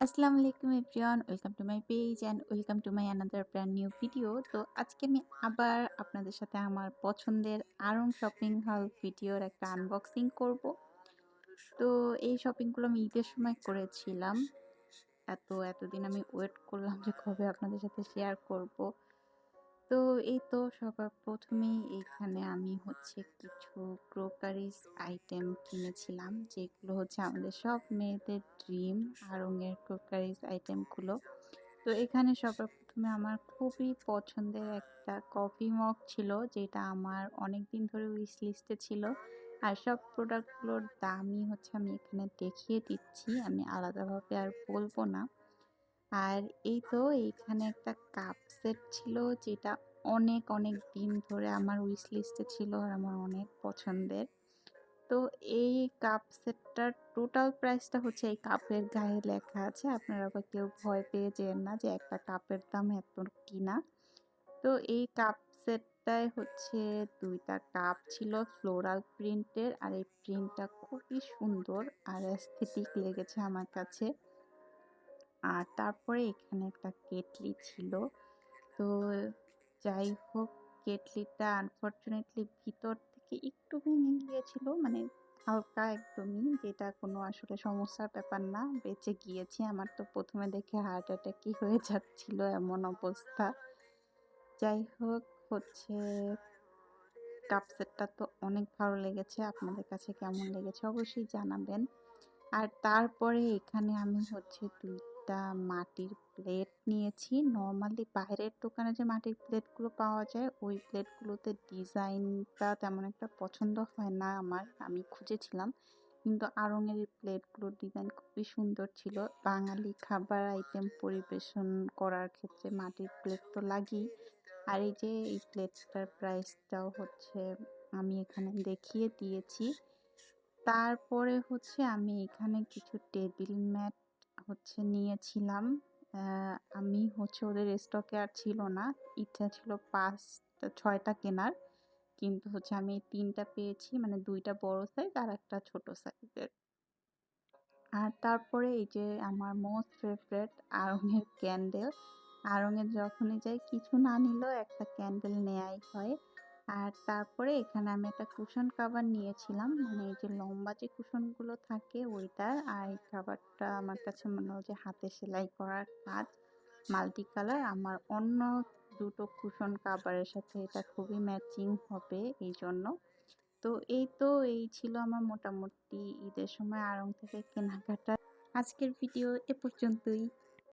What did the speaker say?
আসসালামু আলাইকুম everyone, welcome to my page and welcome to my another brand new video. তো আজকে আমি আবার আপনাদের সাথে আমার পছন্দের আড়ং শপিং হল ভিডিওর একটা আনবক্সিং করব। তো এই শপিংগুলো আমি ঈদের সময় করেছিলাম। এতদিন আমি ওয়েট করলাম যে কবে আপনাদের সাথে শেয়ার করব। তো এই তো সবার প্রথমেই এইখানে আমি কিছু ক্রোকারিজ আইটেম কিনেছিলাম, যেগুলো আমাদের সব মেয়েদের ড্রিম আড়ং-এর ক্রোকারিজ আইটেমগুলো। তো এখানে সবার প্রথমে আমার খুবই পছন্দের একটা কফি মগ ছিল, যেটা আমার অনেক দিন ধরে উইশ লিস্টে ছিল। আর সব প্রোডাক্টগুলোর দামই আমি এখানে দেখিয়ে দিচ্ছি, আমি আলাদাভাবে আর বলবো না। আর এই তো এইখানে একটা কাপ সেট ছিল, যেটা অনেক অনেক দিন ধরে আমার উইশ লিস্টে ছিল আর আমার অনেক পছন্দের। তো এই কাপ সেটটার টোটাল প্রাইসটা এই কাপের গায়ে লেখা আছে, আপনারা আবার কেউ ভয় পেয়ে যেন না যে একটা কাপের দাম এত কিনা। তো এই কাপ সেটটায় দুইটা কাপ ছিল ফ্লোরাল প্রিন্টের, আর এই প্রিন্টটা খুবই সুন্দর আর অ্যাস্থেটিক লেগেছে আমার কাছে। আর তারপরে এখানে একটা কেটলি ছিল। তো যাই হোক, কেটলিটা আনফরচুনেটলি ভিতর থেকে একটু ভেঙে গিয়েছিল, মানে হালকা একদমই, যেটা কোনো আসলে সমস্যার ব্যাপার না, বেঁচে গিয়েছি। আমার তো প্রথমে দেখে হার্ট অ্যাটাকই হয়ে যাচ্ছিল, এমন অবস্থা। যাই হোক, কাপ সেটটা তো অনেক ভালো লেগেছে, আপনাদের কাছে কেমন লেগেছে অবশ্যই জানাবেন। আর তারপরে এখানে আমি দুইটা মাটির প্লেট নিয়েছি। নর্মালি বাইরের দোকানে যে মাটির প্লেটগুলো পাওয়া যায়, ওই প্লেটগুলোতে ডিজাইনটা তেমন একটা পছন্দ হয় না আমার, আমি খুঁজেছিলাম। কিন্তু আড়ং-এর এই প্লেটগুলোর ডিজাইন খুবই সুন্দর ছিল। বাঙালি খাবার আইটেম পরিবেশন করার ক্ষেত্রে মাটির প্লেট তো লাগেই। আর এই যে এই প্লেটটার প্রাইসটাও আমি এখানে দেখিয়ে দিয়েছি। তারপরে আমি এখানে কিছু টেবিল ম্যাট নিয়েছিলাম। আমি ওদের স্টকে আর ছিল না। ইচ্ছা ছিল 6টা কেনার, কিন্তু আমি 3টা পেয়েছি, মানে 2টা বড় সাইজ আর একটা ছোট সাইজের। আর তারপরে এই যে আমার মোস্ট ফেভারিট আড়ং-এর ক্যান্ডেল। আড়ং-এর যখনই যাই কিছু না নিলেও একটা ক্যান্ডেল নেয়াই হয়। আর তারপরে এখানে আমি একটা কুশন কাভার নিয়েছিলাম, মানে এই যে লম্বা যে কুশনগুলো থাকে ওইটার। আর এই কাভারটা আমার কাছে মনে হয় যে হাতে সেলাই করার কাজ, মাল্টি কালার। আমার অন্য দুটো কুশন কাভারের সাথে এটা খুবই ম্যাচিং হবে এই জন্য। তো এই ছিল আমার মোটামুটি ঈদের সময় আড়ং থেকে কেনাকাটা। আজকের ভিডিও এ পর্যন্তই।